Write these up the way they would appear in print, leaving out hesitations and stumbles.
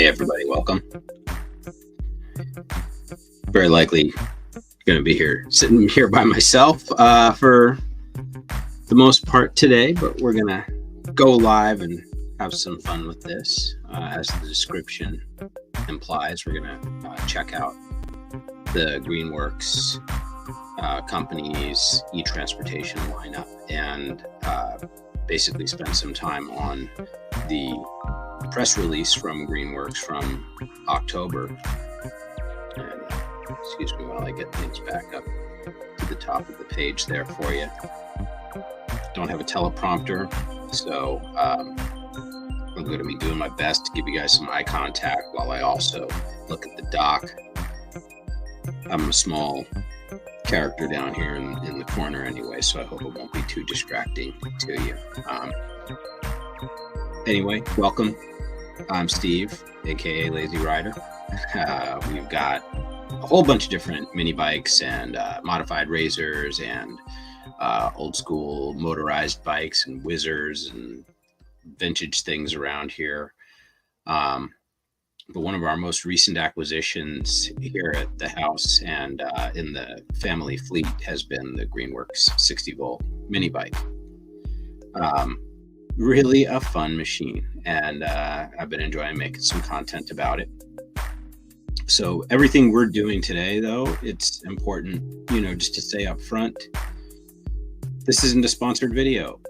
Hey everybody, welcome. Very likely going to be sitting here by myself for the most part today, but we're going to go live and have some fun with this. As the description implies, we're going to check out the Greenworks company's e-transportation lineup and basically spend some time on the press release from Greenworks from October. And excuse me while I get things back up to the top of the page there for you. Don't have a teleprompter, so I'm going to be doing my best to give you guys some eye contact while I also look at the dock. I'm a small character down here in the corner anyway, so I hope it won't be too distracting to you. Anyway, welcome. I'm Steve, aka Lazy Rider. We've got a whole bunch of different mini bikes and modified razors and old school motorized bikes and whizzers and vintage things around here. But one of our most recent acquisitions here at the house and in the family fleet has been the Greenworks 60 volt mini bike. Really a fun machine, and I've been enjoying making some content about it. So everything we're doing today, though, it's important, just to say up front, this isn't a sponsored video.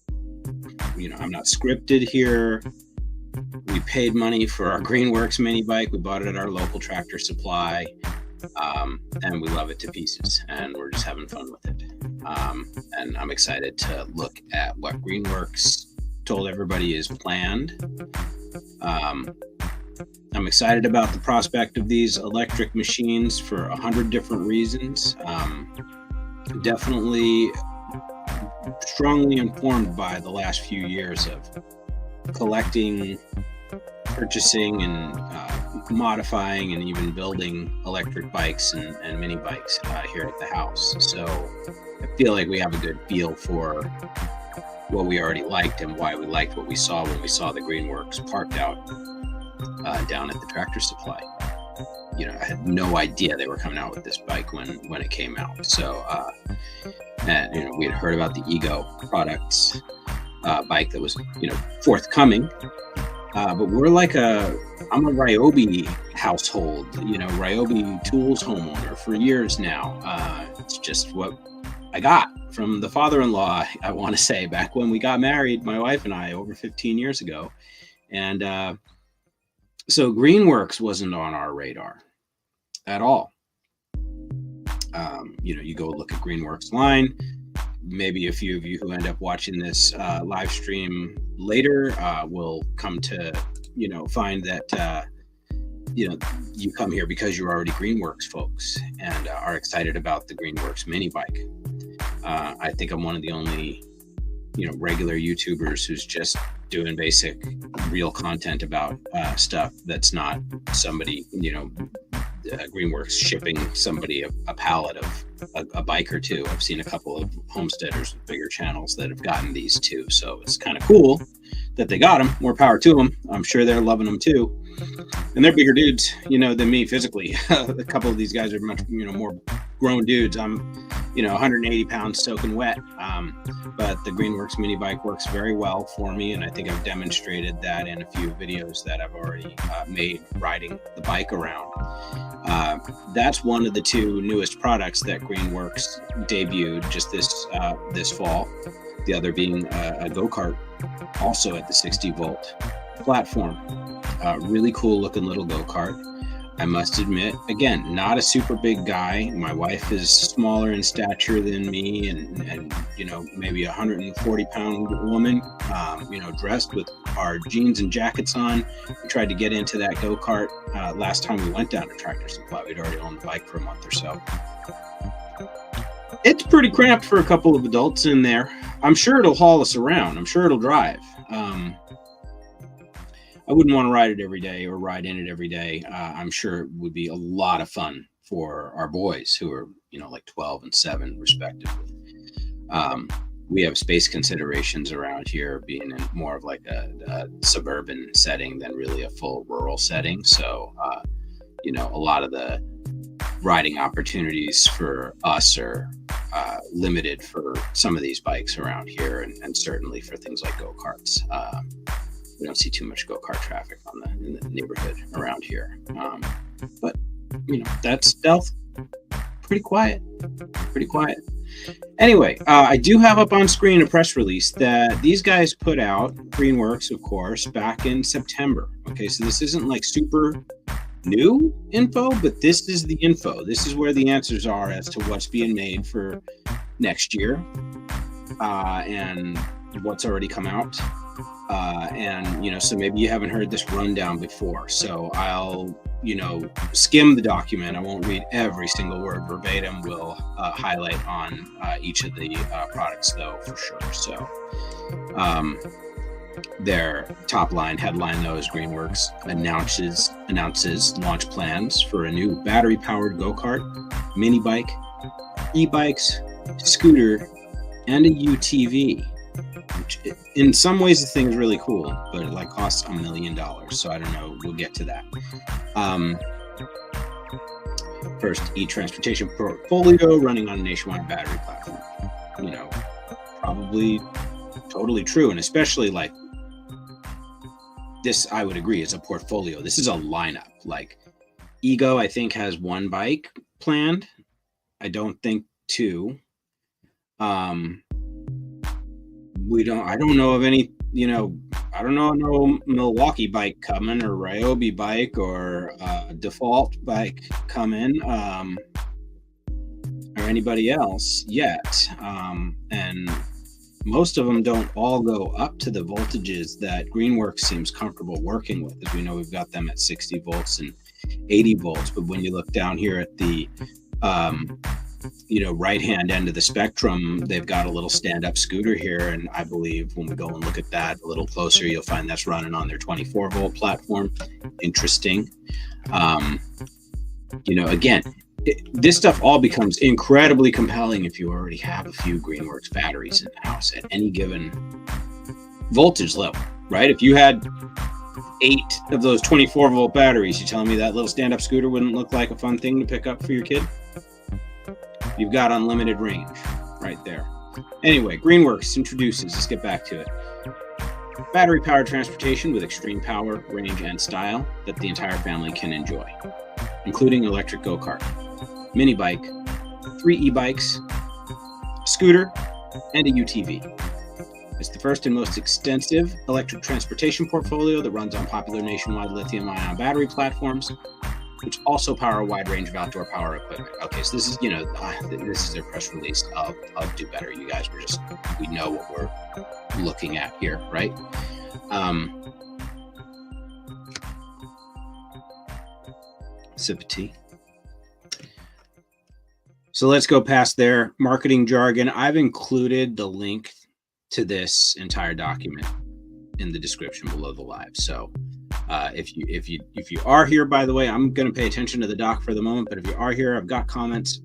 I'm not scripted here. We paid money for our Greenworks mini bike. We bought it at our local Tractor Supply, and we love it to pieces, and we're just having fun with it. And I'm excited to look at what Greenworks told everybody is planned. I'm excited about the prospect of these electric machines for 100 different reasons. Definitely strongly informed by the last few years of collecting, purchasing, and modifying and even building electric bikes and mini bikes here at the house. So I feel like we have a good feel for what we already liked and why we liked what we saw when we saw the Greenworks parked out down at the Tractor Supply. I had no idea they were coming out with this bike when it came out. So and we had heard about the Ego Products bike that was forthcoming, but we're like I'm a Ryobi household, Ryobi tools homeowner for years now. It's just what I got from the father-in-law, I want to say, back when we got married, my wife and I, over 15 years ago. And so Greenworks wasn't on our radar at all. You go look at Greenworks line. Maybe a few of you who end up watching this live stream later will come to, find that, you come here because you're already Greenworks folks and are excited about the Greenworks mini bike. I think I'm one of the only, regular YouTubers who's just doing basic real content about stuff that's not somebody, Greenworks shipping somebody a pallet of a bike or two. I've seen a couple of homesteaders with bigger channels that have gotten these too. So it's kind of cool that they got them. More power to them. I'm sure they're loving them too. And they're bigger dudes, than me physically. A couple of these guys are much, more grown dudes. I'm, 180 pounds soaking wet. But the Greenworks mini bike works very well for me. And I think I've demonstrated that in a few videos that I've already made riding the bike around. That's one of the two newest products that Greenworks debuted just this fall. The other being a go-kart, also at the 60 volt platform. Really cool looking little go-kart. I must admit, again, not a super big guy. My wife is smaller in stature than me and maybe 140 pound woman, dressed with our jeans and jackets on. We tried to get into that go-kart last time we went down to Tractor Supply. We'd already owned the bike for a month or so. It's pretty cramped for a couple of adults in there. I'm sure it'll haul us around. I'm sure it'll drive. I wouldn't want to ride it every day or ride in it every day. I'm sure it would be a lot of fun for our boys who are, like 12 and 7 respectively. we have space considerations around here, being in more of like a suburban setting than really a full rural setting. So, a lot of the riding opportunities for us are limited for some of these bikes around here, and certainly for things like go-karts. We don't see too much go-kart traffic in the neighborhood around here. But that's Stealth. Pretty quiet. Anyway, I do have up on screen a press release that these guys put out, Greenworks, of course, back in September. Okay, so this isn't like super new info, but this is the info. This is where the answers are as to what's being made for next year, and what's already come out. So maybe you haven't heard this rundown before. So I'll, skim the document. I won't read every single word verbatim. We'll highlight on each of the products, though, for sure. So their top line headline, though, is Greenworks announces launch plans for a new battery-powered go-kart, mini bike, e-bikes, scooter, and a UTV. Which in some ways the thing is really cool, but it costs $1 million. So I don't know. We'll get to that. First, e-transportation portfolio running on a nationwide battery platform. Probably totally true, and especially this, I would agree, is a portfolio. This is a lineup. Ego, I think, has one bike planned. I don't think two. I don't know of any, I don't know no Milwaukee bike coming, or Ryobi bike, or Default bike coming, or anybody else yet. And most of them don't all go up to the voltages that Greenworks seems comfortable working with. As we know, we've got them at 60 volts and 80 volts. But when you look down here at the right-hand end of the spectrum, they've got a little stand-up scooter here, and I believe when we go and look at that a little closer, you'll find that's running on their 24-volt platform. Interesting. Again, this stuff all becomes incredibly compelling if you already have a few Greenworks batteries in the house at any given voltage level, right? If you had 8 of those 24-volt batteries, you telling me that little stand-up scooter wouldn't look like a fun thing to pick up for your kid? You've got unlimited range right there. Anyway, Greenworks introduces, let's get back to it, battery-powered transportation with extreme power, range, and style that the entire family can enjoy, including electric go-kart, mini bike, 3 e-bikes, a scooter, and a UTV. It's the first and most extensive electric transportation portfolio that runs on popular nationwide lithium-ion battery platforms, which also power a wide range of outdoor power equipment. Okay, so this is, this is their press release of Do Better. You guys we know what we're looking at here, right? Sip of tea. So let's go past their marketing jargon. I've included the link to this entire document in the description below the live. So if you are here, by the way, I'm going to pay attention to the doc for the moment, but if you are here, I've got comments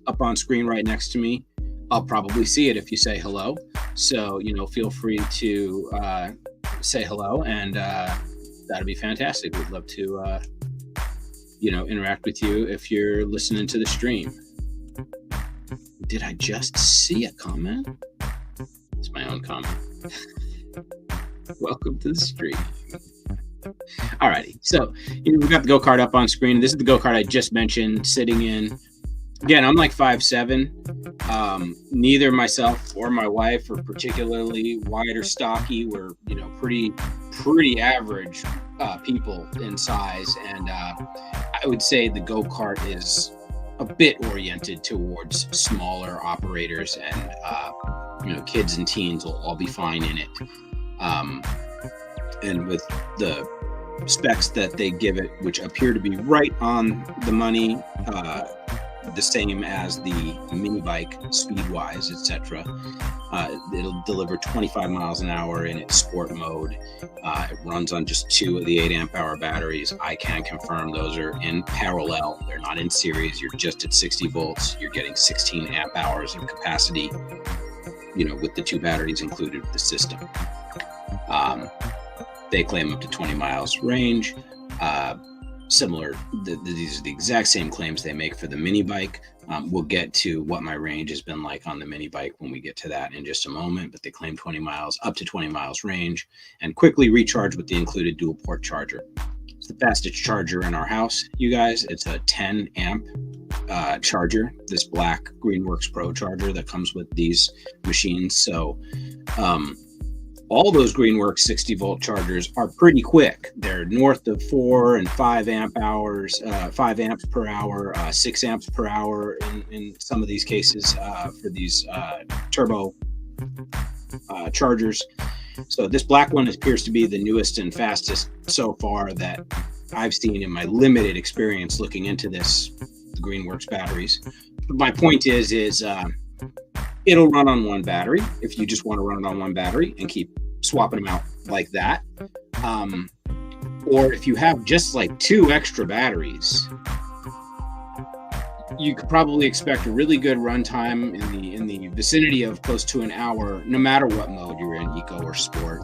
up on screen right next to me. I'll probably see it if you say hello. So, feel free to say hello, and that'd be fantastic. We'd love to, interact with you if you're listening to the stream. Did I just see a comment? It's my own comment. Welcome to the stream. Alrighty, so we've got the go-kart up on screen. This is the go-kart I just mentioned, sitting in. Again, I'm 5'7". Neither myself or my wife are particularly wide or stocky. We're pretty average people in size, and I would say the go-kart is a bit oriented towards smaller operators, and kids and teens will all be fine in it. And with the specs that they give it, which appear to be right on the money, the same as the mini bike speed-wise, etc. It'll deliver 25 miles an hour in its sport mode. It runs on just 2 of the 8 amp hour batteries. I can confirm those are in parallel. They're not in series. You're just at 60 volts. You're getting 16 amp hours of capacity with the 2 batteries included with the system. They claim up to 20 miles range. Similar, these are the exact same claims they make for the mini bike. We'll get to what my range has been like on the mini bike when we get to that in just a moment, but they claim up to 20 miles range, and quickly recharge with the included dual port charger. It's the fastest charger in our house, you guys. It's a 10 amp charger, this black Greenworks Pro charger that comes with these machines. So all those Greenworks 60 volt chargers are pretty quick. They're north of 4 and 5 amps per hour, 6 amps per hour in some of these cases for these turbo chargers. So this black one appears to be the newest and fastest so far that I've seen in my limited experience looking into this, the Greenworks batteries. But my point is it'll run on one battery if you just want to run it on one battery and keep swapping them out like that. Or if you have just like 2 extra batteries, you could probably expect a really good runtime in the vicinity of close to an hour, no matter what mode you're in, eco or sport.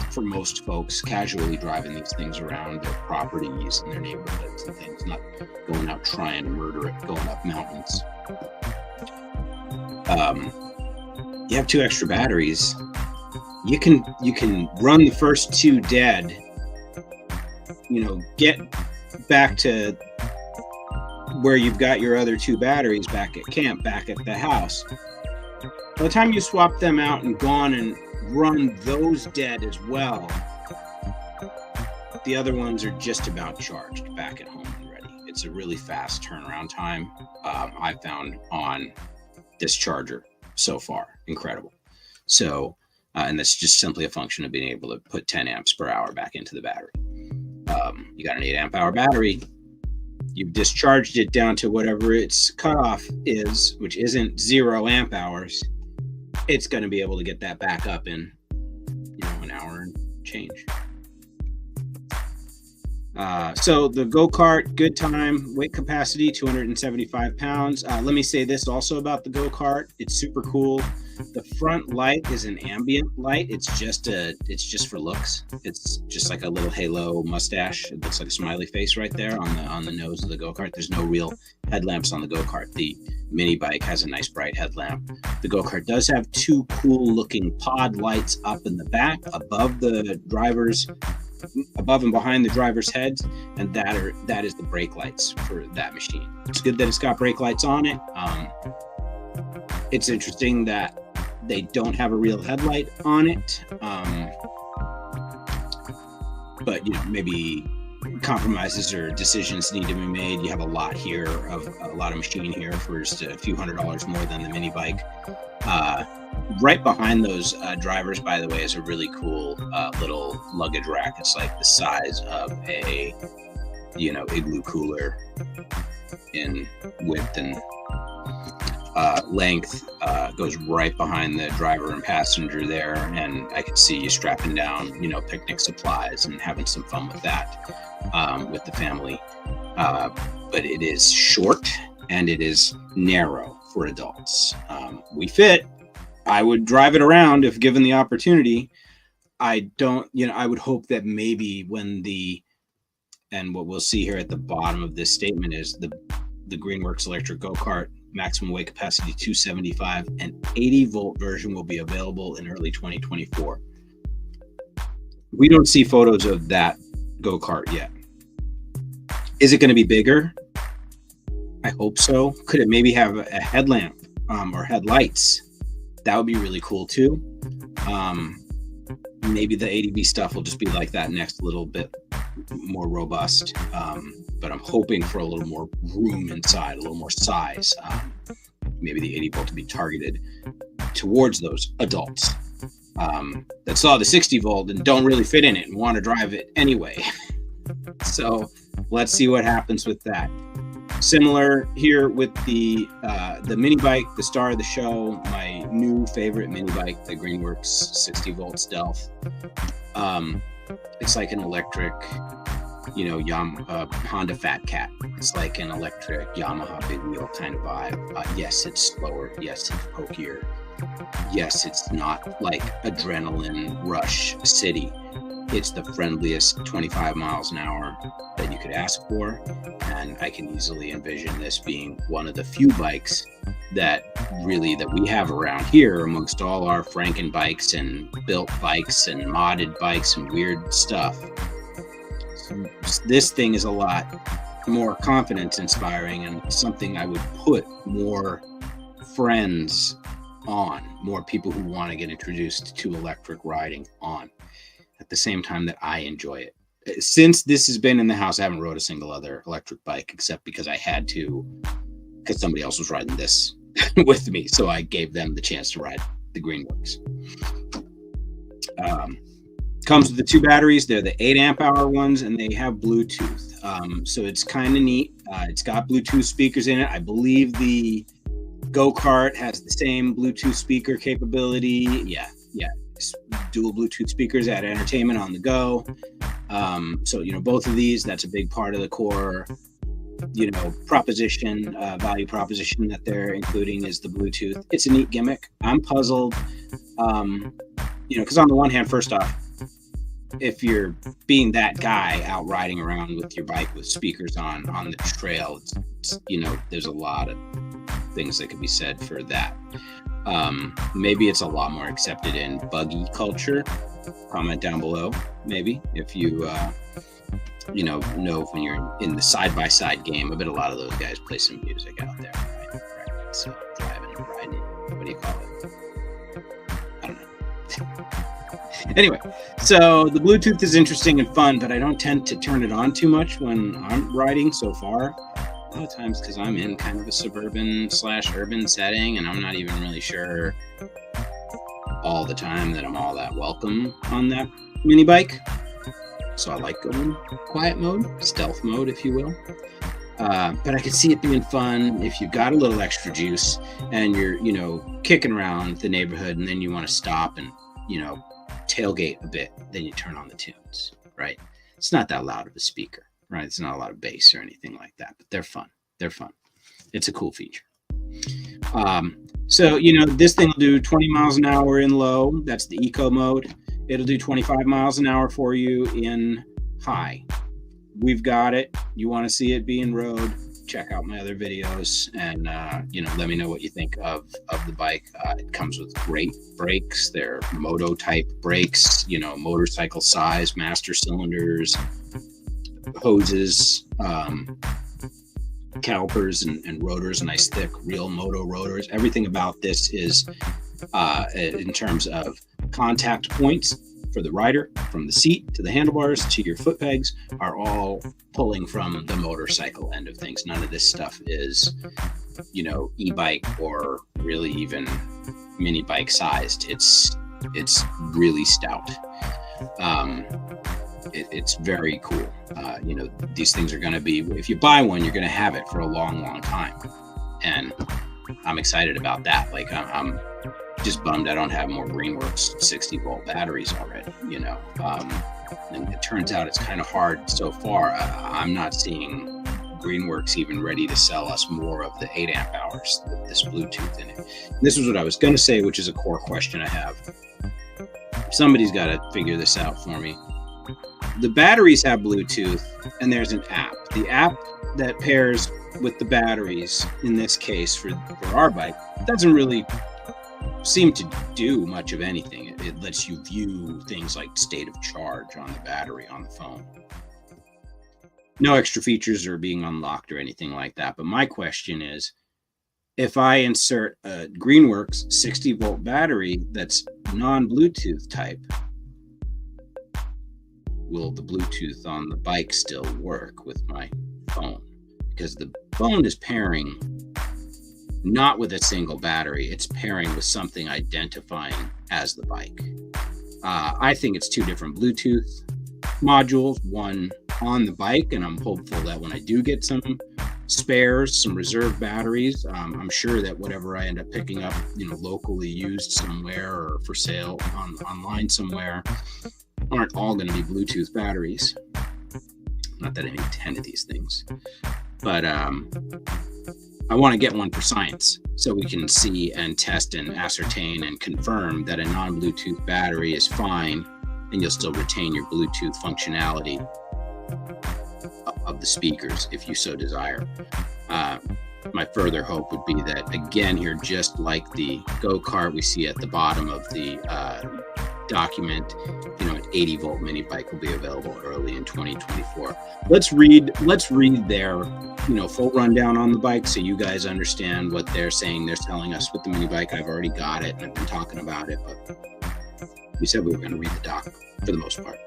For most folks, casually driving these things around their properties and their neighborhoods and things, not going out trying to murder it, going up mountains. You have 2 extra batteries. You can run the first 2 dead. Get back to where you've got your other 2 batteries back at camp, back at the house. By the time you swap them out and gone and run those dead as well, the other ones are just about charged back at home and ready. It's a really fast turnaround time I found on this charger so far. Incredible. So, and that's just simply a function of being able to put 10 amps per hour back into the battery. You got an 8 amp hour battery. You've discharged it down to whatever its cutoff is, which isn't 0 amp hours. It's going to be able to get that back up in, an hour and change. So the go-kart, good time, weight capacity, 275 pounds. Let me say this also about the go-kart. It's super cool. The front light is an ambient light. It's just for looks. It's just like a little halo mustache. It looks like a smiley face right there on the nose of the go-kart. There's no real headlamps on the go-kart. The mini bike has a nice bright headlamp. The go-kart does have 2 cool looking pod lights up in the back above and behind the driver's heads, and that is the brake lights for that machine. It's good that it's got brake lights on it. It's interesting that they don't have a real headlight on it, but maybe compromises or decisions need to be made. You have a lot of machine here for just a few $100s more than the mini bike. Right behind those drivers, by the way, is a really cool little luggage rack. It's like the size of a igloo cooler in width and length. Goes right behind the driver and passenger there, and I could see you strapping down picnic supplies and having some fun with that with the family. But it is short and it is narrow for adults. We fit. I would drive it around if given the opportunity. I would hope that maybe and what we'll see here at the bottom of this statement is the Greenworks electric go-kart maximum weight capacity 275 and 80 volt version will be available in early 2024. We don't see photos of that go-kart yet. Is it going to be bigger? I hope so. Could it maybe have a headlamp or headlights? That would be really cool too. Maybe the ADV stuff will just be like that next, little bit more robust. But I'm hoping for a little more room inside, a little more size. Maybe the 80 volt to be targeted towards those adults that saw the 60 volt and don't really fit in it and want to drive it anyway. So let's see what happens with that. Similar here with the mini bike, the star of the show, my new favorite mini bike, the Greenworks 60 volt Stealth. It's like an electric, Honda Fat Cat. It's like an electric Yamaha big wheel kind of vibe. Yes, it's slower. Yes, it's pokier. Yes, it's not like adrenaline rush city. It's the friendliest 25 miles an hour that you could ask for. And I can easily envision this being one of the few bikes that we have around here amongst all our Franken bikes and built bikes and modded bikes and weird stuff. So this thing is a lot more confidence inspiring and something I would put more friends on, more people who want to get introduced to electric riding on, at the same time that I enjoy it. Since this has been in the house, I haven't rode a single other electric bike except because I had to, because somebody else was riding this with me. So I gave them the chance to ride the Greenworks. Comes with the 2 batteries. They're the 8 amp hour ones, and they have Bluetooth. So it's kind of neat. It's got Bluetooth speakers in it. I believe the go-kart has the same Bluetooth speaker capability. Yeah. Dual Bluetooth speakers, add entertainment on the go. So, both of these, that's a big part of the core, value proposition that they're including is the Bluetooth. It's a neat gimmick. I'm puzzled, because on the one hand, first off, if you're being that guy out riding around with your bike with speakers on the trail, it's there's a lot of things that could be said for that. Maybe it's a lot more accepted in buggy culture. Comment down below, maybe, if you know when you're in the side-by-side game. I bet a lot of those guys play some music out there, right? So driving and riding, what do you call it? I don't know. Anyway, so the Bluetooth is interesting and fun, but I don't tend to turn it on too much when I'm riding so far. A lot of times because I'm in kind of a suburban/urban setting, and I'm not even really sure all the time that I'm all that welcome on that mini bike. So I like going quiet mode, stealth mode, if you will. But I could see it being fun if you've got a little extra juice and you're, kicking around the neighborhood, and then you want to stop and, tailgate a bit. Then you turn on the tunes, right? It's not that loud of a speaker, right? It's not a lot of bass or anything like that, but they're fun. It's a cool feature. So, this thing will do 20 miles an hour in low. That's the eco mode. It'll do 25 miles an hour for you in high. We've got it. You want to see it being rode, check out my other videos and, let me know what you think of the bike. It comes with great brakes. They're moto type brakes, motorcycle size, master cylinders, hoses, calipers and rotors, nice thick real moto rotors. Everything about this is in terms of contact points for the rider, from the seat to the handlebars to your foot pegs, are all pulling from the motorcycle end of things. None of this stuff is e-bike or really even mini bike sized. It's really stout. It's very cool. These things are going to be, if you buy one, you're going to have it for a long, long time. And I'm excited about that. Like, I'm just bummed I don't have more Greenworks 60-volt batteries already, and it turns out it's kind of hard so far. I'm not seeing Greenworks even ready to sell us more of the 8 amp hours with this Bluetooth in it. And this is what I was going to say, which is a core question I have. Somebody's got to figure this out for me. The batteries have Bluetooth, and there's an app. The app that pairs with the batteries, in this case for our bike, doesn't really seem to do much of anything. It lets you view things like state of charge on the battery on the phone. No extra features are being unlocked or anything like that. But my question is, if I insert a Greenworks 60-volt battery that's non-Bluetooth type, will the Bluetooth on the bike still work with my phone? Because the phone is pairing not with a single battery, it's pairing with something identifying as the bike. I think it's 2 different Bluetooth modules, one on the bike, and I'm hopeful that when I do get some spares, some reserve batteries, I'm sure that whatever I end up picking up, locally used somewhere or for sale online somewhere, aren't all going to be Bluetooth batteries. Not that I need 10 of these things, but I want to get one for science so we can see and test and ascertain and confirm that a non-Bluetooth battery is fine and you'll still retain your Bluetooth functionality of the speakers if you so desire. My further hope would be that, again, here, just like the go-kart we see at the bottom of the document, an 80-volt mini bike will be available early in 2024. Let's read their full rundown on the bike so you guys understand what they're saying. They're telling us with the mini bike. I've already got it and I've been talking about it, but we said we were going to read the doc for the most part.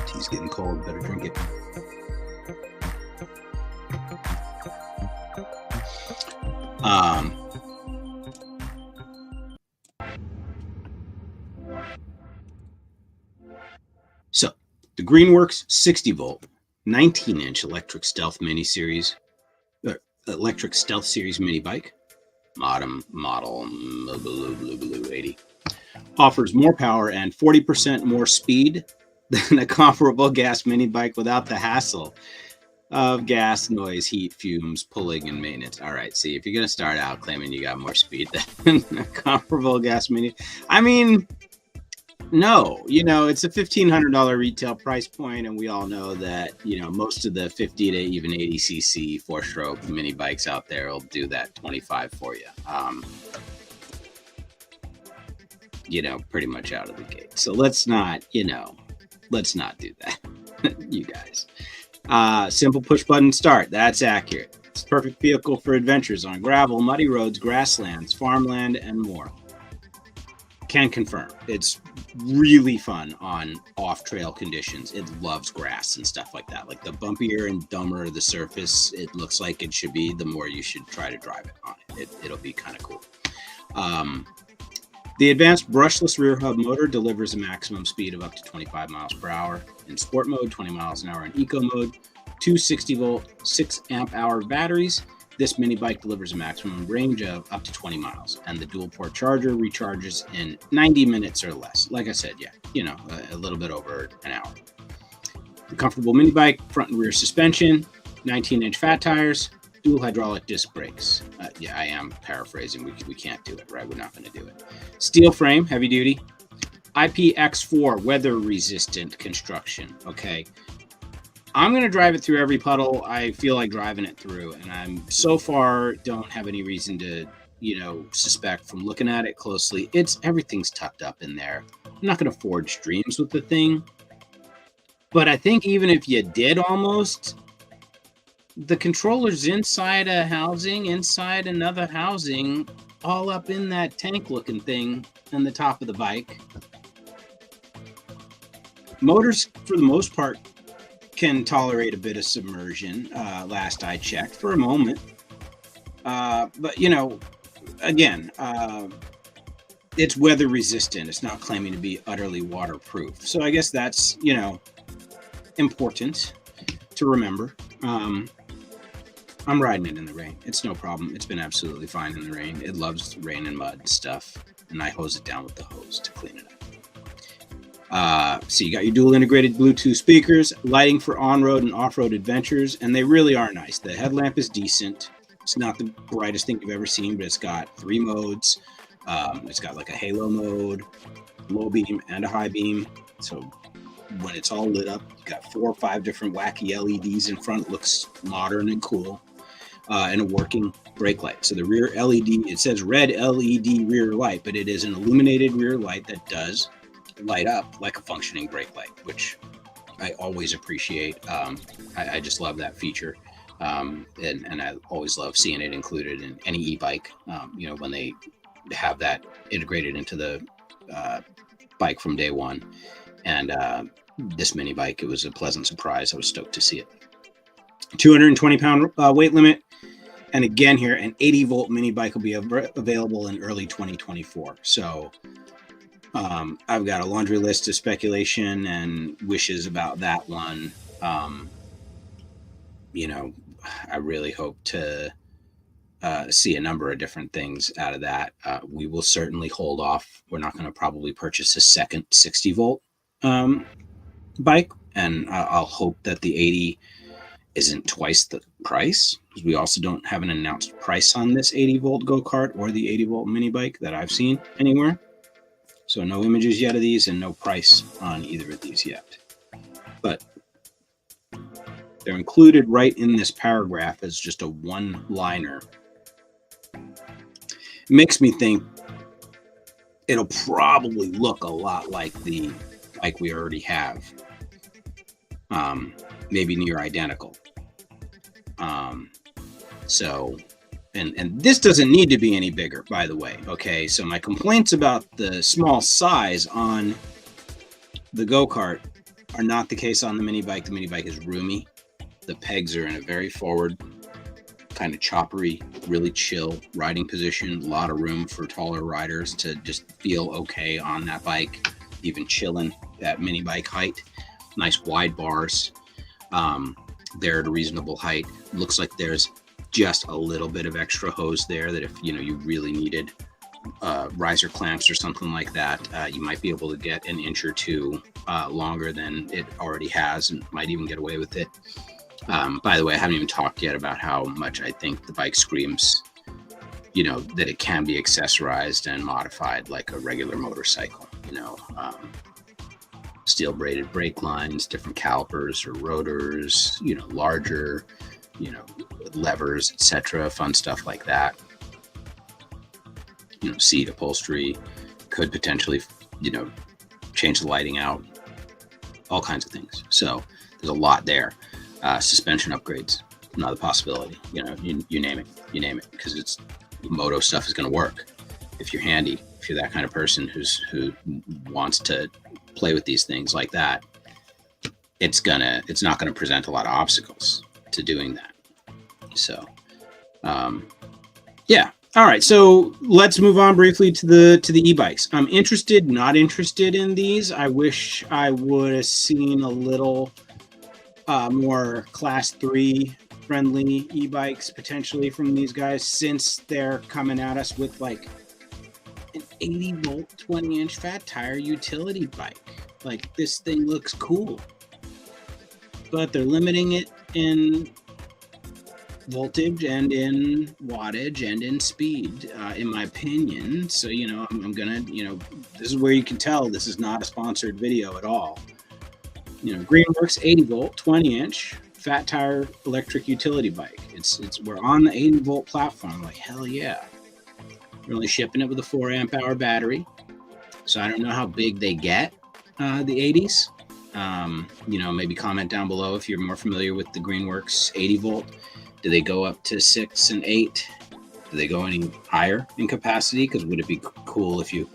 Tea's getting cold, better drink it. So the Greenworks 60-volt 19-inch electric stealth series mini bike, model 80, offers more power and 40% more speed than a comparable gas mini bike without the hassle of gas, noise, heat, fumes, pulling, and maintenance. All right, see, if you're going to start out claiming you got more speed than a comparable gas mini, I mean, no, it's a $1,500 retail price point, and we all know that, most of the 50 to even 80 cc four-stroke mini bikes out there will do that 25 for you. Pretty much out of the gate. So let's not do that, you guys. Simple push-button start. That's accurate. It's a perfect vehicle for adventures on gravel, muddy roads, grasslands, farmland, and more. Can confirm. It's really fun on off-trail conditions. It loves grass and stuff like that. Like, the bumpier and dumber the surface it looks like it should be, the more you should try to drive it on it. It'll be kind of cool. The advanced brushless rear hub motor delivers a maximum speed of up to 25 miles per hour in sport mode, 20 miles an hour in eco mode, two 60-volt, 6-amp-hour batteries. This mini bike delivers a maximum range of up to 20 miles, and the dual-port charger recharges in 90 minutes or less. Like I said, a little bit over an hour. The comfortable mini bike, front and rear suspension, 19-inch fat tires, dual hydraulic disc brakes. I am paraphrasing. We can't do it, right? We're not going to do it. Steel frame, heavy duty. IPX4, weather resistant construction. Okay. I'm going to drive it through every puddle I feel like driving it through. And I'm so far don't have any reason to, suspect from looking at it closely. Everything's tucked up in there. I'm not going to forge dreams with the thing. But I think even if you did almost, the controller's inside a housing, inside another housing, all up in that tank looking thing on the top of the bike. Motors, for the most part, can tolerate a bit of submersion. Last I checked, for a moment. But, again, it's weather resistant. It's not claiming to be utterly waterproof. So I guess that's, important to remember. I'm riding it in the rain. It's no problem. It's been absolutely fine in the rain. It loves rain and mud and stuff. And I hose it down with the hose to clean it up. So you got your dual integrated Bluetooth speakers, lighting for on-road and off-road adventures, and they really are nice. The headlamp is decent. It's not the brightest thing you've ever seen, but it's got 3 modes. It's got like a halo mode, low beam, and a high beam. So when it's all lit up, you got 4 or 5 different wacky LEDs in front. It looks modern and cool. And a working brake light. So the rear LED, it says red LED rear light, but it is an illuminated rear light that does light up like a functioning brake light, which I always appreciate. I just love that feature. And I always love seeing it included in any e-bike, when they have that integrated into the bike from day one. And this mini bike, it was a pleasant surprise. I was stoked to see it. 220-pound weight limit. And again here, an 80-volt mini bike will be available in early 2024. So I've got a laundry list of speculation and wishes about that one. I really hope to see a number of different things out of that. We will certainly hold off. We're not going to probably purchase a second 60-volt bike and I'll hope that the 80 isn't twice the price, because we also don't have an announced price on this 80 volt go-kart or the 80 volt mini bike that I've seen anywhere. So no images yet of these and no price on either of these yet. But they're included right in this paragraph as just a one-liner. It makes me think it'll probably look a lot like the bike we already have. Maybe near identical. So, and this doesn't need to be any bigger, by the way. Okay, so my complaints about the small size on the go-kart are not the case on the mini bike. The mini bike is roomy. The pegs are in a very forward, kind of choppery, really chill riding position. A lot of room for taller riders to just feel okay on that bike, even chilling that mini bike height. Nice wide bars. They're at a reasonable height. Looks like there's just a little bit of extra hose there that if you really needed riser clamps or something like that, you might be able to get an inch or two longer than it already has, and might even get away with it. By the way, I haven't even talked yet about how much I think the bike screams, that it can be accessorized and modified like a regular motorcycle. Steel braided brake lines, different calipers or rotors, larger, levers, etc. Fun stuff like that. Seat upholstery, could potentially, change the lighting out, all kinds of things. So there's a lot there. Suspension upgrades, another possibility. You name it, because it's moto stuff is going to work if you're handy. If you're that kind of person who wants to play with these things like that, it's not gonna present a lot of obstacles to doing that. So, yeah. All right. So let's move on briefly to the e-bikes. I'm not interested in these. I wish I would have seen a little more class 3 friendly e-bikes potentially from these guys, since they're coming at us with like an 80 volt 20-inch fat tire utility bike. Like, this thing looks cool, but they're limiting it in voltage and in wattage and in speed, in my opinion. So I'm gonna, this is where you can tell this is not a sponsored video at all. Greenworks 80 volt 20-inch fat tire electric utility bike. We're on the 80 volt platform. Like, hell yeah. We're only shipping it with a 4 amp hour battery, so I don't know how big they get, the 80s. Maybe comment down below if you're more familiar with the Greenworks 80 volt. Do they go up to 6 and 8? Do they go any higher in capacity? Because would it be cool if you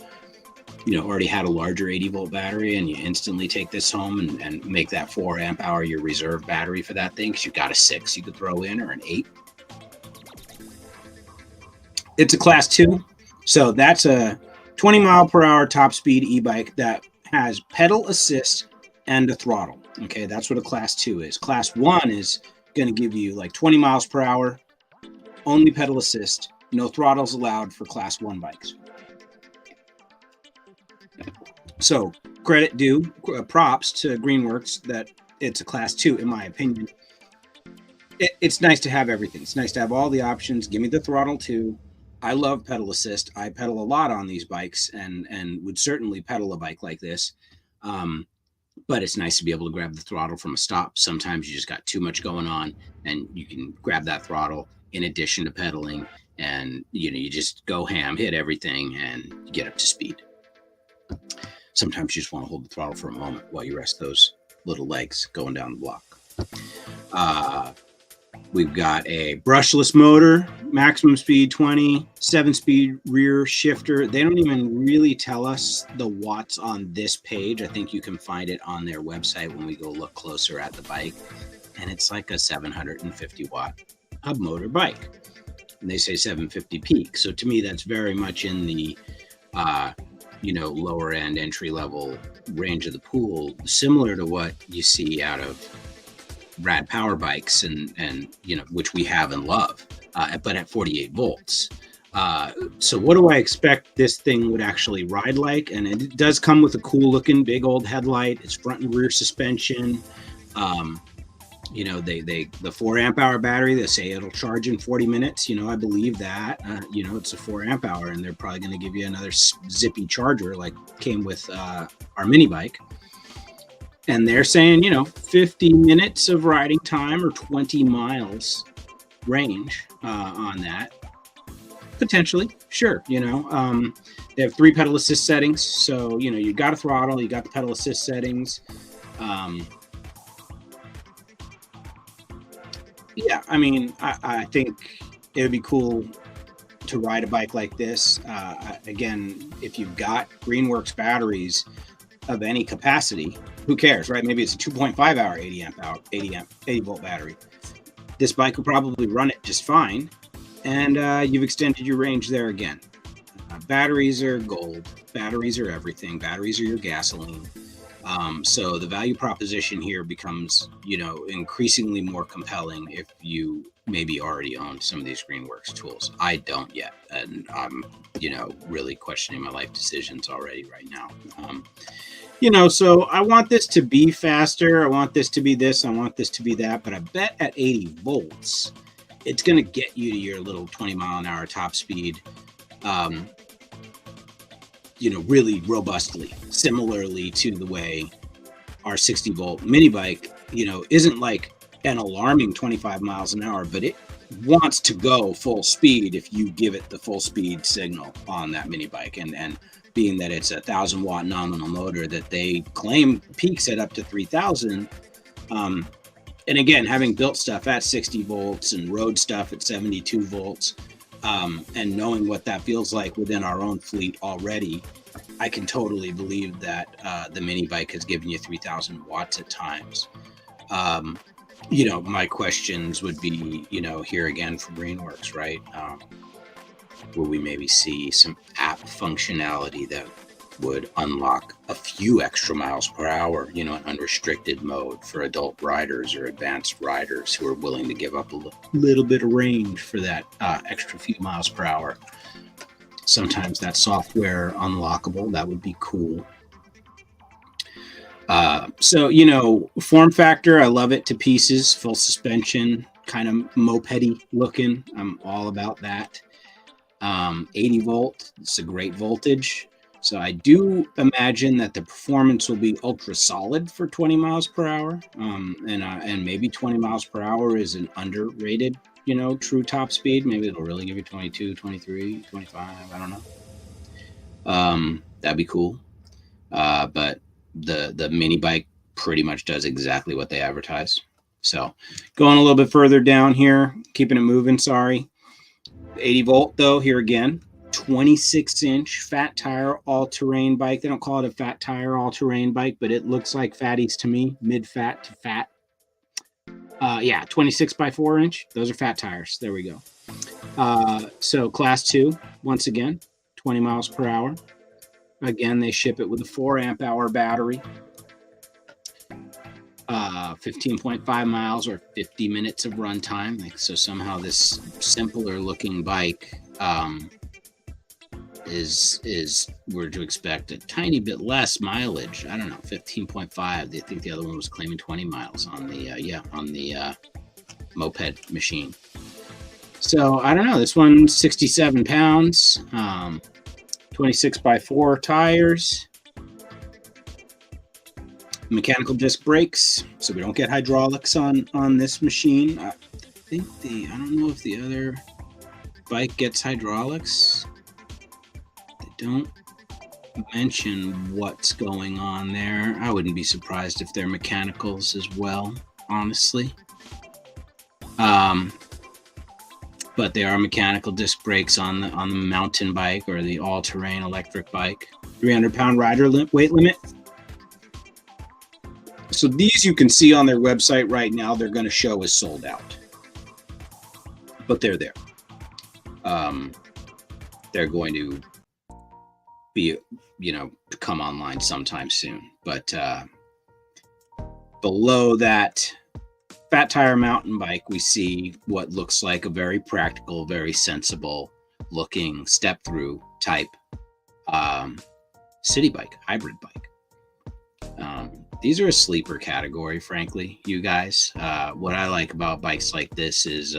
already had a larger 80 volt battery and you instantly take this home and make that 4 amp hour your reserve battery for that thing, because you got a 6 you could throw in, or an 8? It's a class 2, so that's a 20 mile per hour top speed e-bike that has pedal assist and a throttle. Okay, that's what a class 2 is. Class 1 is going to give you like 20 miles per hour, only pedal assist, no throttles allowed for class 1 bikes. So props to Greenworks that it's a class 2, in my opinion. It's nice to have everything. It's nice to have all the options. Give me the throttle too. I love pedal assist. I pedal a lot on these bikes and would certainly pedal a bike like this. But it's nice to be able to grab the throttle from a stop. Sometimes you just got too much going on and you can grab that throttle in addition to pedaling, and you just go ham, hit everything, and you get up to speed. Sometimes you just want to hold the throttle for a moment while you rest those little legs going down the block. We've got a brushless motor, maximum speed 20, 7-speed rear shifter. They don't even really tell us the watts on this page. I think you can find it on their website when we go look closer at the bike. And it's like a 750 watt hub motor bike. And they say 750 peak. So to me, that's very much in the, lower end entry level range of the pool, similar to what you see out of rad power bikes and which we have and love, but at 48 volts. So what do I expect this thing would actually ride like? And it does come with a cool looking big old headlight. It's front and rear suspension. Um, the 4 amp hour battery, they say it'll charge in 40 minutes. I believe that. It's a 4 amp hour, and they're probably going to give you another zippy charger like came with our mini bike. And they're saying 50 minutes of riding time or 20 miles range on that. Potentially, sure. They have 3 pedal assist settings. So, you got a throttle, you got the pedal assist settings. Yeah, I mean, I think it would be cool to ride a bike like this. Again, if you've got Greenworks batteries of any capacity, who cares, right? Maybe it's a 2.5 hour 80 volt battery. This bike will probably run it just fine. And you've extended your range there again. Batteries are gold. Batteries are everything. Batteries are your gasoline. So the value proposition here becomes, increasingly more compelling if you maybe already own some of these Greenworks tools. I don't yet, and I'm, really questioning my life decisions already right now. So I want this to be faster. I want this to be this. I want this to be that. But I bet at 80 volts, it's going to get you to your little 20 mile an hour top speed, really robustly, similarly to the way our 60 volt mini bike, isn't like an alarming 25 miles an hour, but it wants to go full speed if you give it the full speed signal on that mini bike. And being that it's a 1,000 watt nominal motor that they claim peaks at up to 3,000, and again, having built stuff at 60 volts and rode stuff at 72 volts, and knowing what that feels like within our own fleet already, I can totally believe that the mini bike has given you 3,000 watts at times. My questions would be, here again for Greenworks, right? Will we maybe see some app functionality that would unlock a few extra miles per hour, an unrestricted mode for adult riders or advanced riders who are willing to give up a little bit of range for that extra few miles per hour. Sometimes that's software unlockable. That would be cool. Form factor, I love it to pieces. Full suspension, kind of mopedy looking. I'm all about that. 80 volt, it's a great voltage. So I do imagine that the performance will be ultra solid for 20 miles per hour. And maybe 20 miles per hour is an underrated, true top speed. Maybe it'll really give you 22, 23, 25. I don't know. That'd be cool. But the mini bike pretty much does exactly what they advertise. So going a little bit further down here, keeping it moving. Sorry. 80 volt though, here again. 26-inch fat tire all-terrain bike. They don't call it a fat tire all-terrain bike, but it looks like fatties to me, mid-fat to fat. 26 by 4-inch. Those are fat tires. There we go. So class 2, once again, 20 miles per hour. Again, they ship it with a 4-amp-hour battery. 15.5 miles or 50 minutes of runtime. So somehow this simpler-looking bike is we're to expect a tiny bit less mileage. I don't know, 15.5. I think the other one was claiming 20 miles on the moped machine. So I don't know. This one's 67 pounds, 26 by 4 tires, mechanical disc brakes, so we don't get hydraulics on this machine. I don't know if the other bike gets hydraulics. Don't mention what's going on there. I wouldn't be surprised if they're mechanicals as well, honestly. But there are mechanical disc brakes on the mountain bike or the all-terrain electric bike. 300-pound rider weight limit. So these you can see on their website right now. They're going to show as sold out, but they're there. They're going to be, come online sometime soon. But below that fat tire mountain bike, we see what looks like a very practical, very sensible looking step through type city bike, hybrid bike. These are a sleeper category, frankly, you guys. What I like about bikes like this is,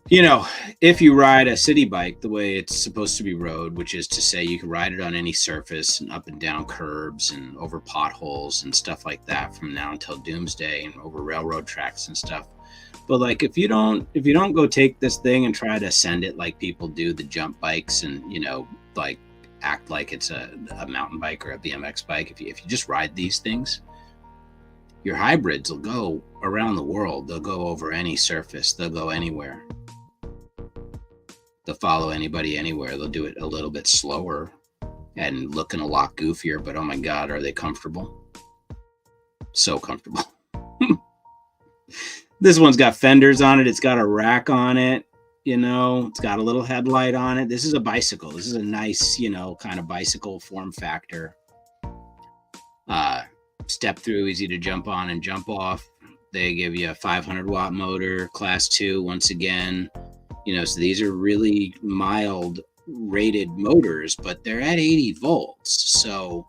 if you ride a city bike the way it's supposed to be rode, which is to say you can ride it on any surface and up and down curbs and over potholes and stuff like that from now until doomsday, and over railroad tracks and stuff. But like, if you don't go take this thing and try to send it like people do the jump bikes and, like act like it's a mountain bike or a BMX bike, if you just ride these things, your hybrids will go around the world. They'll go over any surface. They'll go anywhere. They'll follow anybody anywhere. They'll do it a little bit slower and looking a lot goofier, but oh my God, are they comfortable? So comfortable. This one's got fenders on it. It's got a rack on it. It's got a little headlight on it. This is a bicycle. This is a nice, kind of bicycle form factor. Step through, easy to jump on and jump off. They give you a 500 watt motor, class 2, once again. So these are really mild rated motors, but they're at 80 volts. So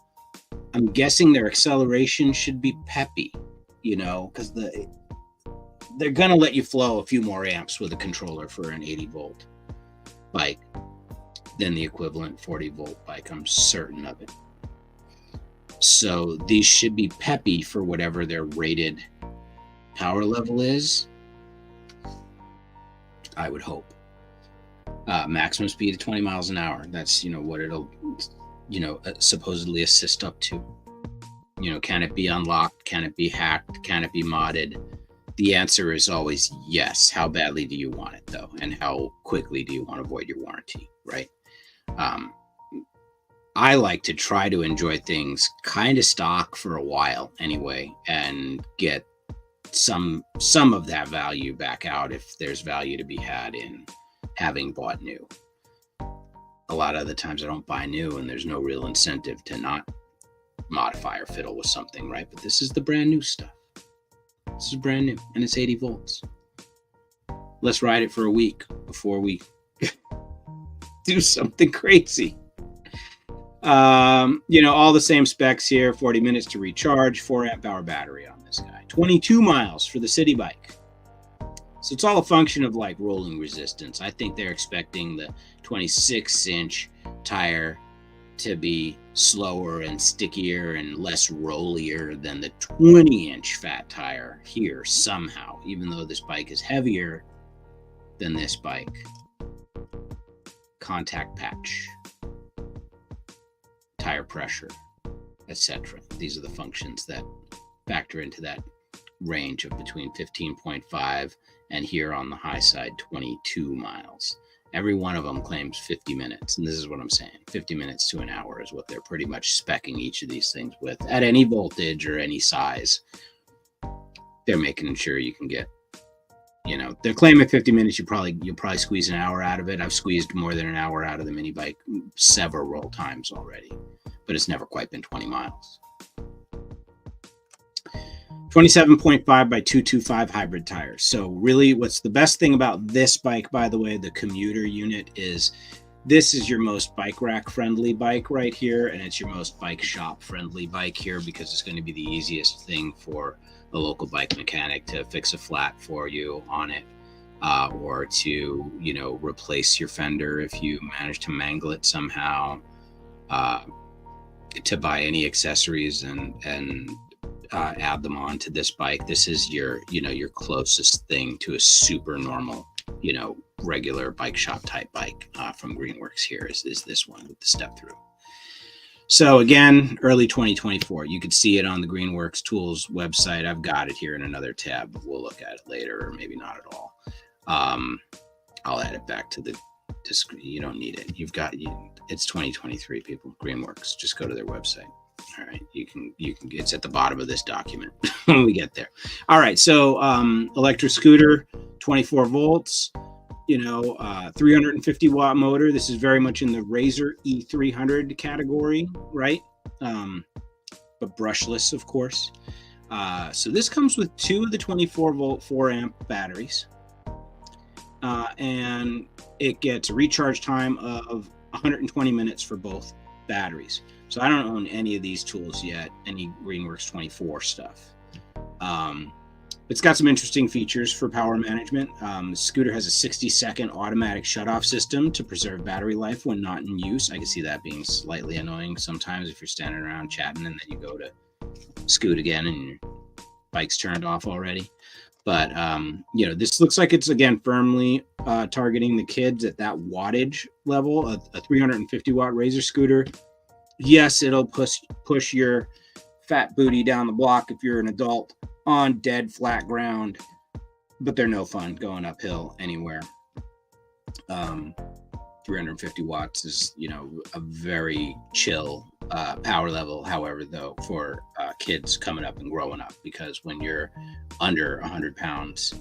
I'm guessing their acceleration should be peppy, because they're going to let you flow a few more amps with a controller for an 80 volt bike than the equivalent 40 volt bike. I'm certain of it. So these should be peppy for whatever their rated power level is. I would hope. Maximum speed of 20 miles an hour. That's, what it'll, supposedly assist up to. Can it be unlocked? Can it be hacked? Can it be modded? The answer is always yes. How badly do you want it, though? And how quickly do you want to void your warranty, right? I like to try to enjoy things kind of stock for a while anyway, and get some of that value back out if there's value to be had in having bought new. A lot of the times I don't buy new and there's no real incentive to not modify or fiddle with something, right? But this is the brand new stuff. This is brand new and it's 80 volts. Let's ride it for a week before we do something crazy. All the same specs here. 40 minutes to recharge, 4 amp hour battery on this guy. 22 miles for the city bike. So it's all a function of like rolling resistance. I think they're expecting the 26-inch tire to be slower and stickier and less rollier than the 20-inch fat tire here somehow, even though this bike is heavier than this bike. Contact patch, tire pressure, etc. These are the functions that factor into that range of between 15.5 and here on the high side 22 miles. Every one of them claims 50 minutes, and this is what I'm saying. 50 minutes to an hour is what they're pretty much speccing each of these things with at any voltage or any size. They're making sure you can get, they're claiming 50 minutes. You'll probably squeeze an hour out of it. I've squeezed more than an hour out of the mini bike several times already, but it's never quite been 20 miles. 27.5 by 225 hybrid tires. So really what's the best thing about this bike, by the way, the commuter unit, is this is your most bike rack friendly bike right here. And it's your most bike shop friendly bike here because it's going to be the easiest thing for a local bike mechanic to fix a flat for you on it, or to, replace your fender if you manage to mangle it somehow, to buy any accessories and add them on to this bike. This is your closest thing to a super normal, regular bike shop type bike from Greenworks here is this one with the step through. So again, early 2024, you could see it on the Greenworks tools website. I've got it here in another tab, but we'll look at it later, or maybe not at all. I'll add it back to the screen. You don't need it. It's 2023, people. Greenworks, just go to their website. All right, you can it's at the bottom of this document when we get there. All right, so electric scooter, 24 volts, 350 watt motor. This is very much in the Razor E300 category, right? But brushless, of course. So this comes with 2 of the 24 volt 4 amp batteries. and it gets a recharge time of 120 minutes for both batteries. So I don't own any of these tools yet, any Greenworks 24 stuff. It's got some interesting features for power management. The scooter has a 60-second automatic shutoff system to preserve battery life when not in use. I can see that being slightly annoying sometimes if you're standing around chatting and then you go to scoot again and your bike's turned off already. But, this looks like it's, again, firmly targeting the kids at that wattage level. A 350 watt Razor scooter. Yes, it'll push your fat booty down the block if you're an adult on dead flat ground, but they're no fun going uphill anywhere. 350 watts is, a very chill power level. However, though, for kids coming up and growing up, because when you're under 100 pounds,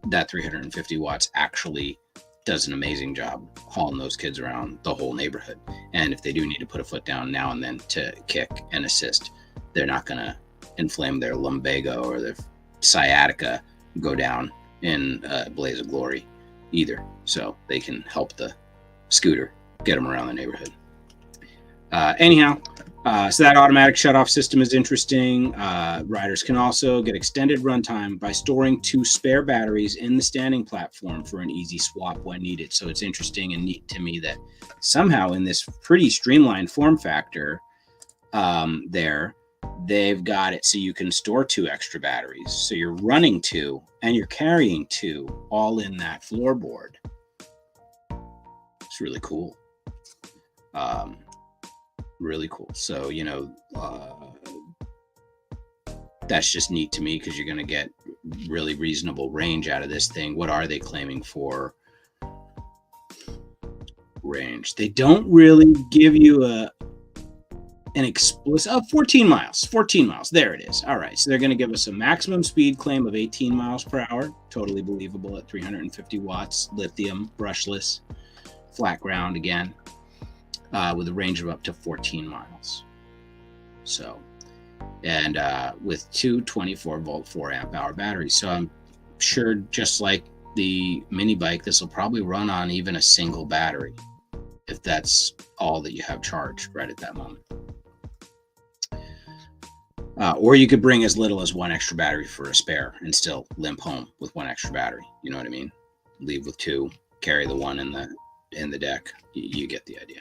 that 350 watts actually does an amazing job hauling those kids around the whole neighborhood. And if they do need to put a foot down now and then to kick and assist, they're not going to inflame their lumbago or their sciatica, go down in a blaze of glory either. So they can help the scooter get them around the neighborhood. So that automatic shutoff system is interesting. Riders can also get extended runtime by storing 2 spare batteries in the standing platform for an easy swap when needed. So it's interesting and neat to me that somehow in this pretty streamlined form factor, they've got it so you can store 2 extra batteries. So you're running 2 and you're carrying 2 all in that floorboard. It's really cool. Really cool. So, that's just neat to me because you're going to get really reasonable range out of this thing. What are they claiming for range? They don't really give you an explicit 14 miles. There it is. All right. So they're going to give us a maximum speed claim of 18 miles per hour. Totally believable at 350 watts, lithium, brushless, flat ground again. With a range of up to 14 miles. So, and with 2 24-volt 4-amp-hour batteries. So I'm sure, just like the mini bike, this will probably run on even a single battery, if that's all that you have charged right at that moment. Or you could bring as little as 1 extra battery for a spare and still limp home with 1 extra battery. You know what I mean? Leave with 2, carry the 1 in the deck. You get the idea.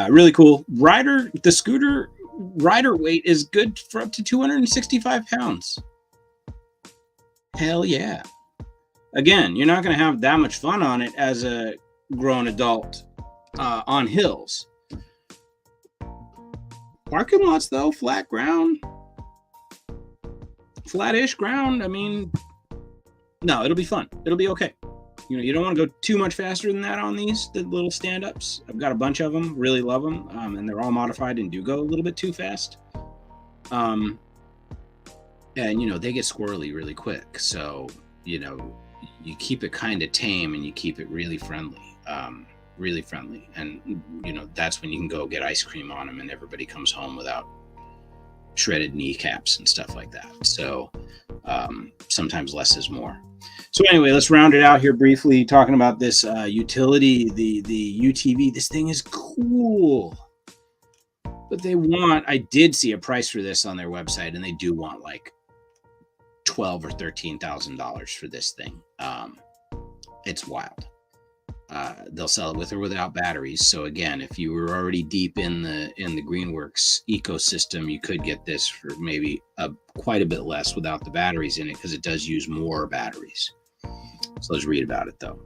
Really cool. The scooter rider weight is good for up to 265 pounds. Hell yeah. Again, you're not going to have that much fun on it as a grown adult on hills. Parking lots, though, flat ground. Flat-ish ground. I mean, no, it'll be fun. It'll be okay. You don't want to go too much faster than that on the little stand-ups. I've got a bunch of them, really love them, and they're all modified and do go a little bit too fast. And, they get squirrely really quick. So, you keep it kind of tame and you keep it really friendly. And, that's when you can go get ice cream on them and everybody comes home without shredded kneecaps and stuff like that. So sometimes less is more. So anyway, let's round it out here briefly, talking about this utility, the UTV. This thing is cool, but I did see a price for this on their website, and they do want like $12,000 or $13,000 for this thing. It's wild. They'll sell it with or without batteries. So again, if you were already deep in the Greenworks ecosystem, you could get this for maybe quite a bit less without the batteries in it, because it does use more batteries. So let's read about it though.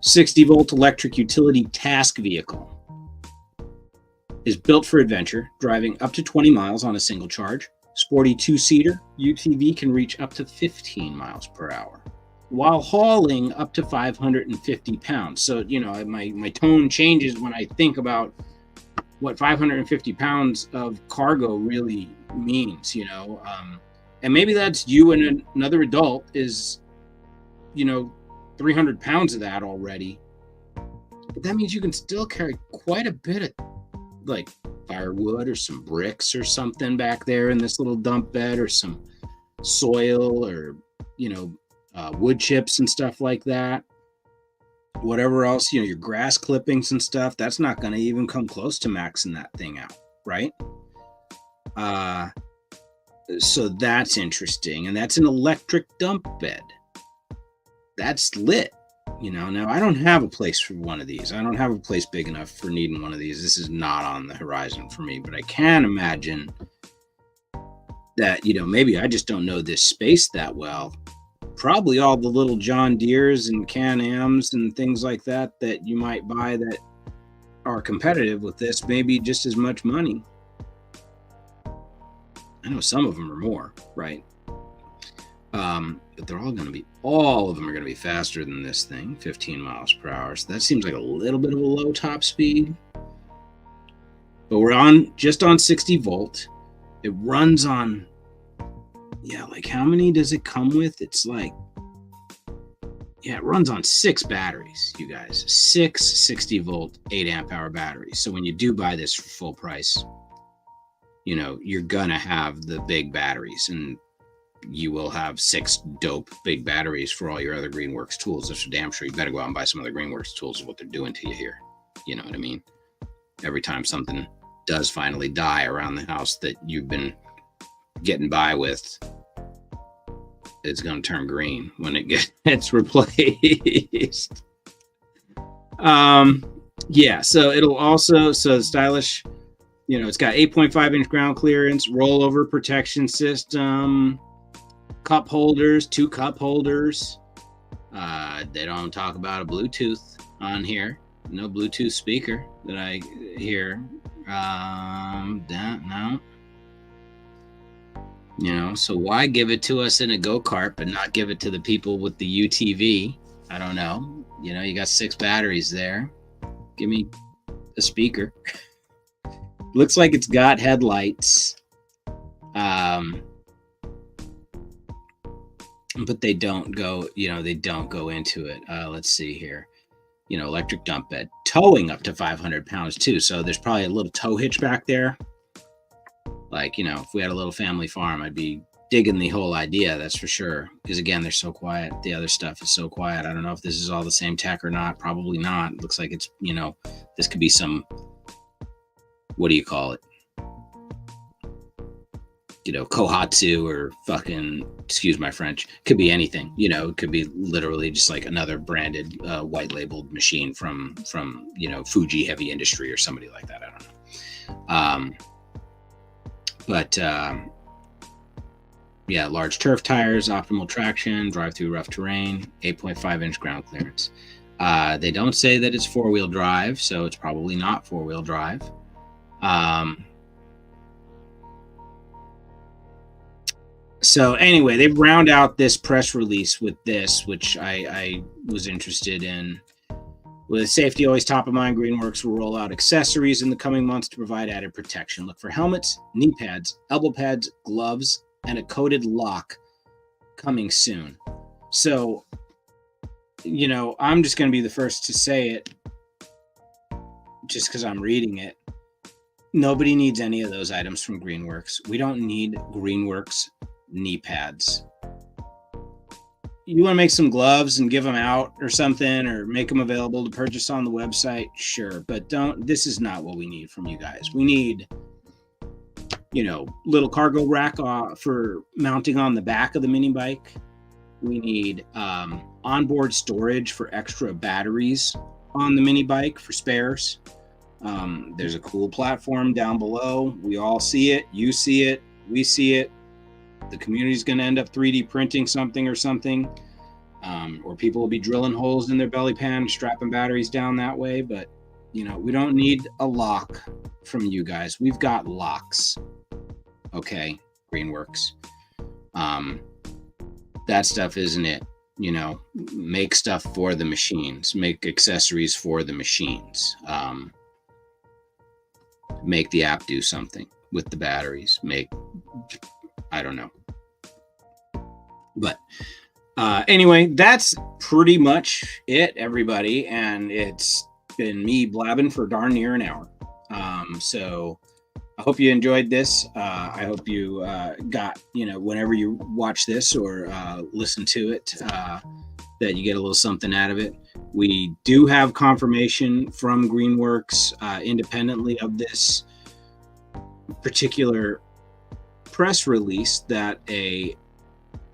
60-volt electric utility task vehicle is built for adventure, driving up to 20 miles on a single charge. Sporty 2-seater UTV can reach up to 15 miles per hour. While hauling up to 550 pounds. So, my tone changes when I think about what 550 pounds of cargo really means, and maybe that's you and another adult is, 300 pounds of that already. But that means you can still carry quite a bit of like firewood or some bricks or something back there in this little dump bed, or some soil, or, wood chips and stuff like that. Whatever else, your grass clippings and stuff, that's not going to even come close to maxing that thing out, right? So that's interesting. And that's an electric dump bed. That's lit. Now I don't have a place for one of these. I don't have a place big enough for needing one of these. This is not on the horizon for me, but I can imagine that, maybe I just don't know this space that well. Probably all the little John Deeres and Can-Ams and things like that you might buy that are competitive with this, maybe just as much money. I know some of them are more, right? But they're all of them are going to be faster than this thing, 15 miles per hour. So that seems like a little bit of a low top speed. But we're just on 60 volt. It runs on, how many does it come with? It's it runs on 6 batteries, you guys. 6 60 volt, 8 amp hour batteries. So when you do buy this for full price, you're going to have the big batteries, and you will have 6 dope big batteries for all your other Greenworks tools. That's for damn sure. You better go out and buy some other Greenworks tools, is what they're doing to you here. You know what I mean? Every time something does finally die around the house that you've been getting by with, it's going to turn green when it gets replaced. So it'll also, stylish, it's got 8.5 inch ground clearance, rollover protection system, cup holders, 2 cup holders. They don't talk about a Bluetooth on here. No Bluetooth speaker that I hear. No. So why give it to us in a go-kart but not give it to the people with the UTV? I don't know. You got 6 batteries there. Give me a speaker. Looks like it's got headlights. But they don't go into it. Let's see here. Electric dump bed, towing up to 500 pounds too. So there's probably a little tow hitch back there. If we had a little family farm, I'd be digging the whole idea, that's for sure. Because again, they're so quiet. The other stuff is so quiet. I don't know if this is all the same tech or not. Probably not. It looks like it's, this could be some, what do you call it? Kohatsu or fucking, excuse my French, could be anything. It could be literally just like another branded white labeled machine from Fuji Heavy Industry or somebody like that. I don't know. Large turf tires, optimal traction, drive through rough terrain, 8.5 inch ground clearance. They don't say that it's 4-wheel drive, so it's probably not 4-wheel drive. So anyway, they round out this press release with this, which I was interested in. With safety always top of mind, Greenworks will roll out accessories in the coming months to provide added protection. Look for helmets, knee pads, elbow pads, gloves, and a coated lock coming soon. So, I'm just going to be the first to say it just because I'm reading it. Nobody needs any of those items from Greenworks. We don't need Greenworks knee pads. You want to make some gloves and give them out or something, or make them available to purchase on the website, sure, but this is not what we need from you guys. We need, little cargo rack for mounting on the back of the mini bike. We need onboard storage for extra batteries on the mini bike for spares. There's a cool platform down below. We all see it. You see it. We see it. The community's going to end up 3D printing something, or people will be drilling holes in their belly pan, strapping batteries down that way. But, we don't need a lock from you guys. We've got locks. Okay, Greenworks. That stuff isn't it. Make stuff for the machines. Make accessories for the machines. Make the app do something with the batteries. I don't know. But anyway, that's pretty much it, everybody. And it's been me blabbing for darn near an hour. So I hope you enjoyed this. I hope you got, whenever you watch this or listen to it, that you get a little something out of it. We do have confirmation from Greenworks independently of this particular press release that a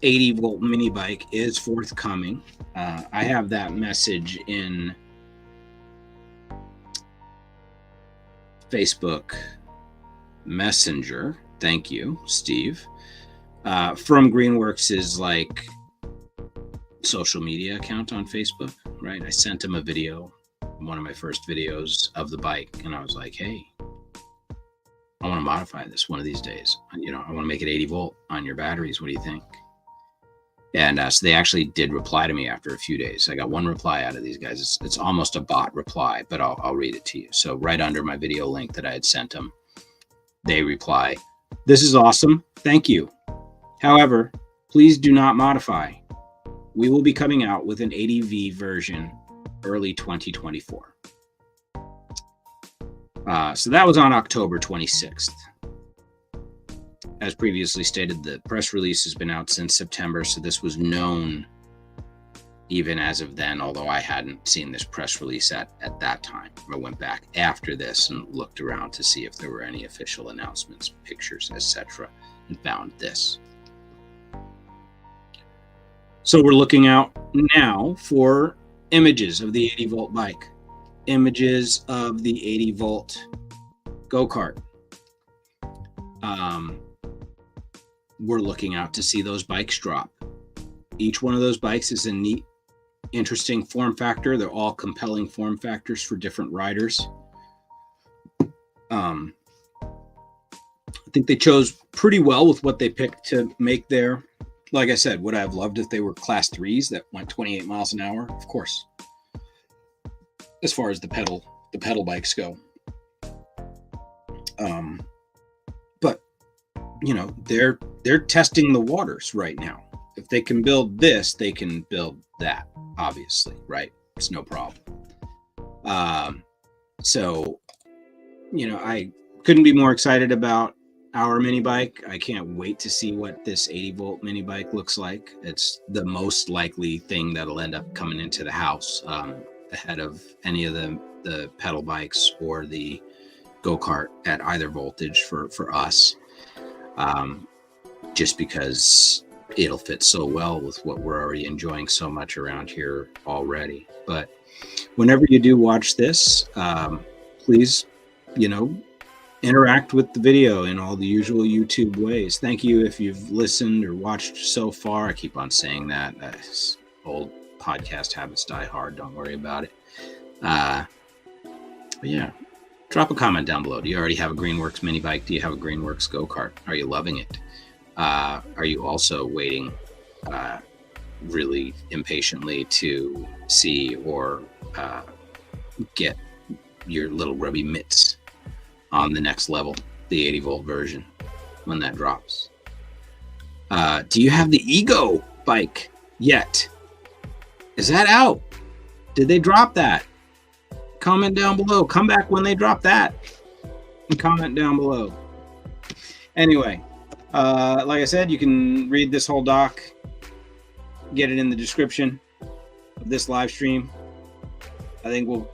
80 volt mini bike is forthcoming. I have that message in Facebook Messenger. Thank you, Steve. From Greenworks' like social media account on Facebook, right? I sent him a video, one of my first videos of the bike, and I was like, hey, I want to modify this one of these days. I want to make it 80 volt on your batteries. What do you think? And so they actually did reply to me after a few days. I got one reply out of these guys. It's almost a bot reply, but I'll read it to you. So right under my video link that I had sent them, they reply, "This is awesome. Thank you. However, please do not modify. We will be coming out with an 80V version early 2024. So that was on October 26th. As previously stated, the press release has been out since September, so this was known even as of then, although I hadn't seen this press release at that time. I went back after this and looked around to see if there were any official announcements, pictures, etc., and found this. So we're looking out now for images of the 80 volt bike, images of the 80 volt go-kart. We're looking out to see those bikes drop. Each one of those bikes is a neat, interesting form factor. They're all compelling form factors for different riders. I think they chose pretty well with what they picked to make there. Like I said, would I have loved if they were class 3s that went 28 miles an hour? Of course. As far as the pedal bikes go. But they're testing the waters right now. If they can build this, they can build that, obviously, right? It's no problem. So I couldn't be more excited about our mini bike. I can't wait to see what this 80 volt mini bike looks like. It's the most likely thing that'll end up coming into the house ahead of any of the pedal bikes or the go-kart at either voltage for us, just because it'll fit so well with what we're already enjoying so much around here already. But whenever you do watch this, please, interact with the video in all the usual YouTube ways. Thank you if you've listened or watched so far. I keep on saying that. Old podcast habits die hard. Don't worry about it. But yeah, drop a comment down below. Do you already have a Greenworks mini bike? Do you have a Greenworks go-kart? Are you loving it? Are you also waiting really impatiently to see or get your little rubby mitts on the next level, the 80 volt version, when that drops? Do you have the Ego bike yet? Is that out? Did they drop that? Comment down below. Come back when they drop that and comment down below. Anyway, like I said, you can read this whole doc, get it in the description of this live stream. I think we'll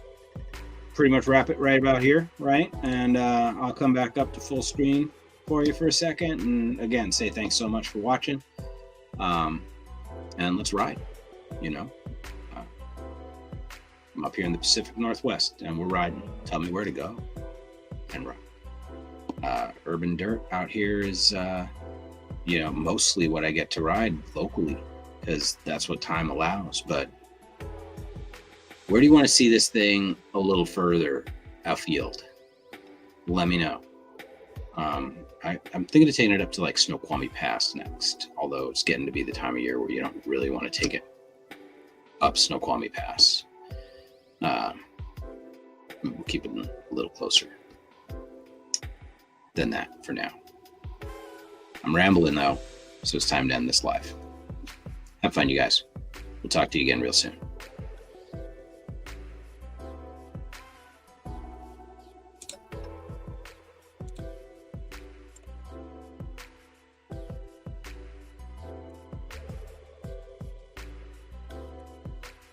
pretty much wrap it right about here, right? And I'll come back up to full screen for you for a second. And again, say thanks so much for watching. And let's ride, I'm up here in the Pacific Northwest and we're riding. Tell me where to go and ride. Urban dirt out here is, mostly what I get to ride locally because that's what time allows. But where do you want to see this thing a little further afield? Let me know. I'm thinking of taking it up to like Snoqualmie Pass next, although it's getting to be the time of year where you don't really want to take it up Snoqualmie Pass. We'll keep it a little closer than that for now. I'm rambling though, so it's time to end this live. Have fun, you guys. We'll talk to you again real soon.